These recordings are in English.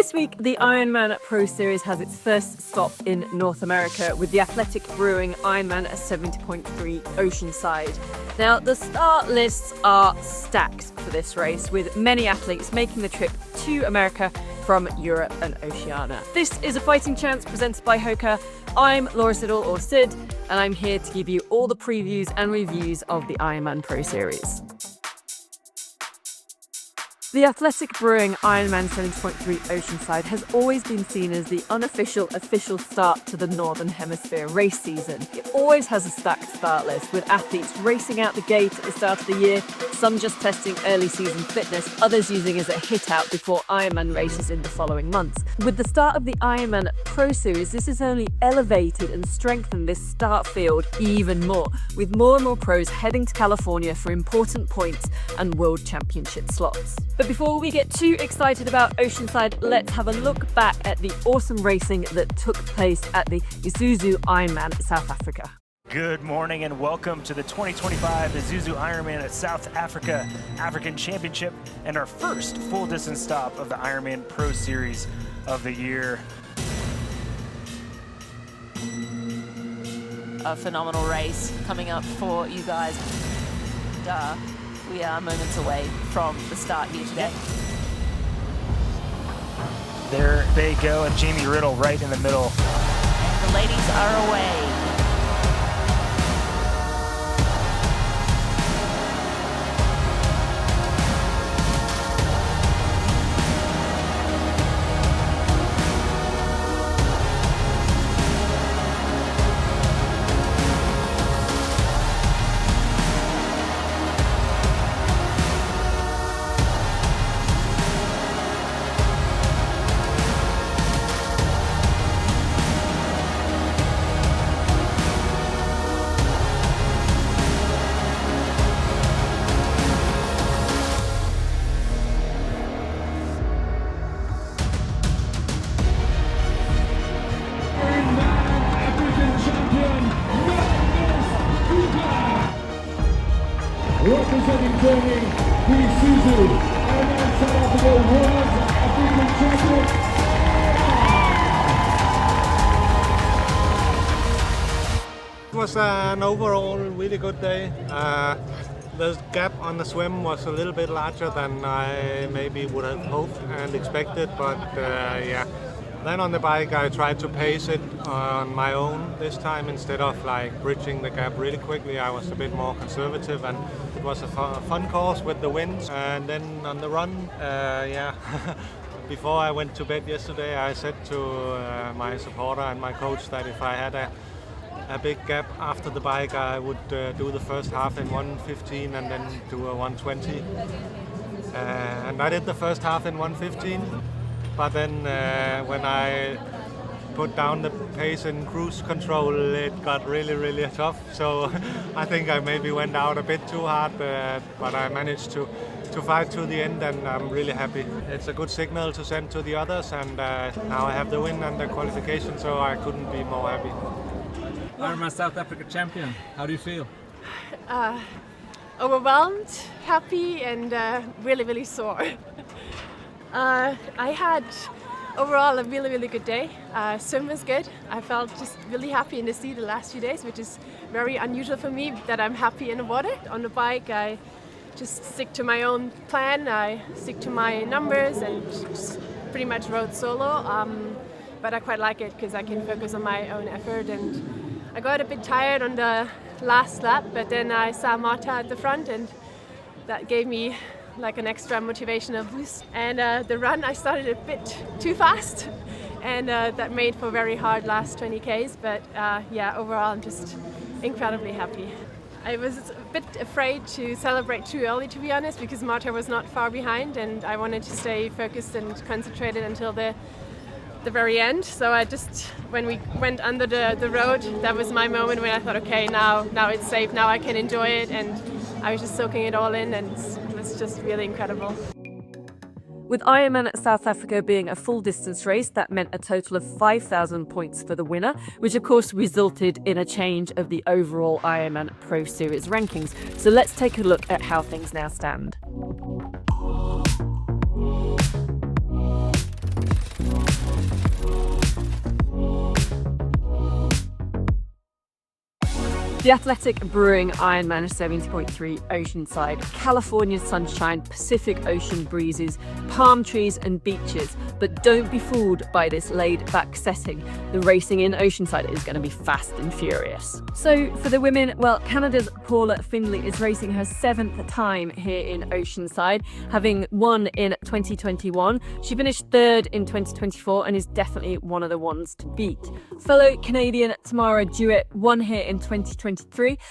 This week, the Ironman Pro Series has its first stop in North America with the Athletic Brewing IRONMAN 70.3 Oceanside. Now, the start lists are stacked for this race, with many athletes making the trip to America from Europe and Oceania. This is a fighting chance presented by HOKA. I'm Laura Siddle, or Sid, and I'm here to give you all the previews and reviews of the Ironman Pro Series. The Athletic Brewing IRONMAN 70.3 Oceanside has always been seen as the unofficial official start to the Northern Hemisphere race season. It always has a stacked start list, with athletes racing out the gate at the start of the year, some just testing early season fitness, others using as a hit out before Ironman races in the following months. With the start of the Ironman Pro Series, this has only elevated and strengthened this start field even more, with more and more pros heading to California for important points and World Championship slots. But before we get too excited about Oceanside, let's have a look back at the awesome racing that took place at the ISUZU IRONMAN South Africa. Good morning and welcome to the 2025 ISUZU IRONMAN South Africa African Championship and our first full distance stop of the Ironman Pro Series of the year. A phenomenal race coming up for you guys. We are moments away from the start here today. There they go, and Jamie Riddle right in the middle. And the ladies are away. Representing Germany, the ISUZU IRONMAN South Africa World African Championship. It was an overall really good day. The gap on the swim was a little bit larger than I maybe would have hoped and expected, but yeah. Then on the bike I tried to pace it on my own this time instead of like bridging the gap really quickly. I was a bit more conservative, and it was a fun course with the wind. And then on the run, yeah, before I went to bed yesterday I said to my supporter and my coach that if I had a big gap after the bike I would do the first half in 1:15 and then do a 1:20. And I did the first half in 1:15. But then when I put down the pace in cruise control, it got really tough. So I think I maybe went out a bit too hard, but I managed to fight to the end, and I'm really happy. It's a good signal to send to the others, and now I have the win and the qualification, so I couldn't be more happy. Ironman South Africa champion, how do you feel? Overwhelmed, happy, and really sore. I had overall a really good day. Swim was good. I felt just really happy in the sea the last few days, which is very unusual for me that I'm happy in the water. On the bike I just stick to my own plan, I stick to my numbers and just pretty much rode solo. But I quite like it because I can focus on my own effort, and I got a bit tired on the last lap, but then I saw Marta at the front and that gave me like an extra motivational boost. And the run I started a bit too fast, and that made for very hard last 20 Ks, but yeah, overall I'm just incredibly happy. I was a bit afraid to celebrate too early, to be honest, because Marta was not far behind and I wanted to stay focused and concentrated until the very end. So I just, when we went under the road, that was my moment when I thought, okay, now it's safe, now I can enjoy it, and I was just soaking it all in, and it was just really incredible. With Ironman South Africa being a full distance race, that meant a total of 5,000 points for the winner, which of course resulted in a change of the overall Ironman Pro Series rankings. So let's take a look at how things now stand. The Athletic Brewing IRONMAN 70.3 Oceanside, California sunshine, Pacific Ocean breezes, palm trees and beaches. But don't be fooled by this laid-back setting. The racing in Oceanside is going to be fast and furious. So for the women, well, Canada's Paula Findlay is racing her 7th time here in Oceanside, having won in 2021. She finished 3rd in 2024 and is definitely one of the ones to beat. Fellow Canadian Tamara Jewett won here in 2023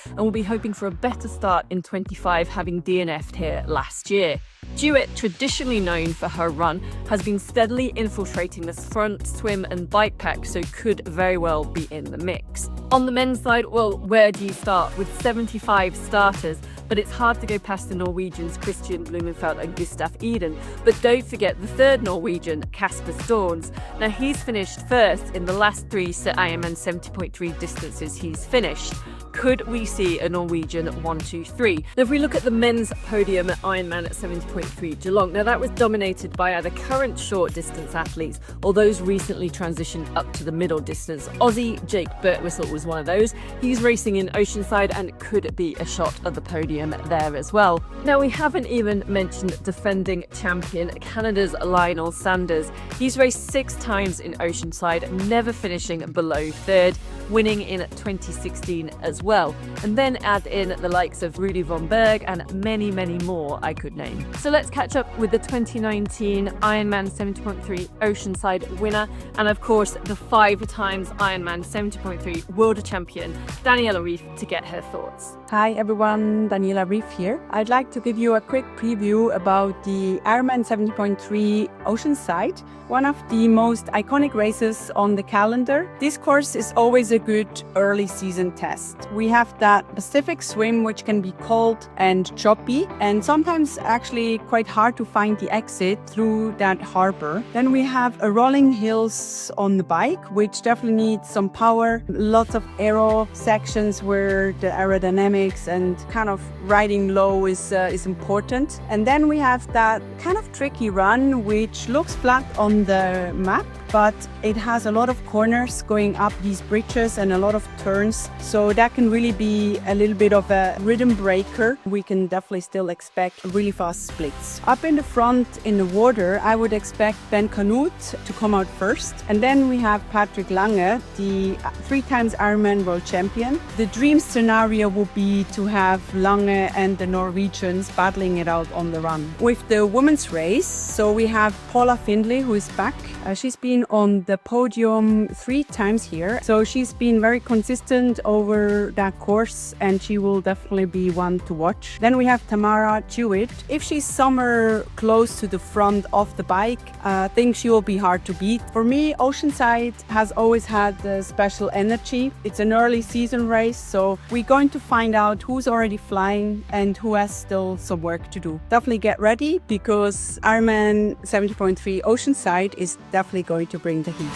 and will be hoping for a better start in 25, having DNF'd here last year. Jewett, traditionally known for her run, has been steadily infiltrating the front swim and bike pack, so could very well be in the mix. On the men's side, well, where do you start? With 75 starters, but it's hard to go past the Norwegians Christian Blumenfeld and Gustav Eden. But don't forget the third Norwegian, Kasper Storns. Now, he's finished first in the last 3 Ironman 70.3 distances he's finished. Could we see a Norwegian 1, 2, 3? Now, if we look at the men's podium at Ironman 70.3 Geelong, now that was dominated by either current short distance athletes or those recently transitioned up to the middle distance. Aussie Jake Birtwistle was one of those. He's racing in Oceanside and could be a shot at the podium there as well. Now, we haven't even mentioned defending champion Canada's Lionel Sanders. He's raced 6 times in Oceanside, never finishing below 3rd, winning in 2016 as well. And then add in the likes of Rudy von Berg and many, many more I could name. So let's catch up with the 2019 Ironman 70.3 Oceanside winner and of course the 5 times Ironman 70.3 world champion Daniela Reef to get her thoughts. Hi everyone, Daniela Reef here. I'd like to give you a quick preview about the Ironman 70.3 Oceanside, one of the most iconic races on the calendar. This course is always a good early season test. We have that Pacific swim, which can be cold and choppy, and sometimes actually quite hard to find the exit through that harbor. Then we have a rolling hills on the bike, which definitely needs some power, lots of aero sections where the aerodynamics and kind of riding low is important. And then we have that kind of tricky run, which looks flat on the map, but it has a lot of corners going up these bridges and a lot of turns. So that can really be a little bit of a rhythm breaker. We can definitely still expect really fast splits. Up in the front in the water, I would expect Ben Canute to come out first. And then we have Patrick Lange, the 3 times Ironman world champion. The dream scenario would be to have Lange and the Norwegians battling it out on the run. With the women's race, so we have Paula Findlay, who is back. She's been on the podium 3 times here. So she's been very consistent over that course and she will definitely be one to watch. Then we have Tamara Jewett. If she's somewhere close to the front of the bike, I think she will be hard to beat. For me, Oceanside has always had a special energy. It's an early season race, so we're going to find out who's already flying and who has still some work to do. Definitely get ready because Ironman 70.3 Oceanside is definitely going to bring the heat.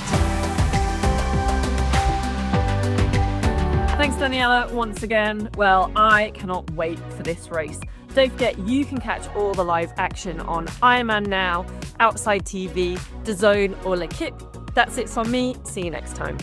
Thanks, Daniela, once again. Well, I cannot wait for this race. Don't forget, you can catch all the live action on Ironman Now, Outside TV, DAZN or L'Equipe. That's it from me. See you next time.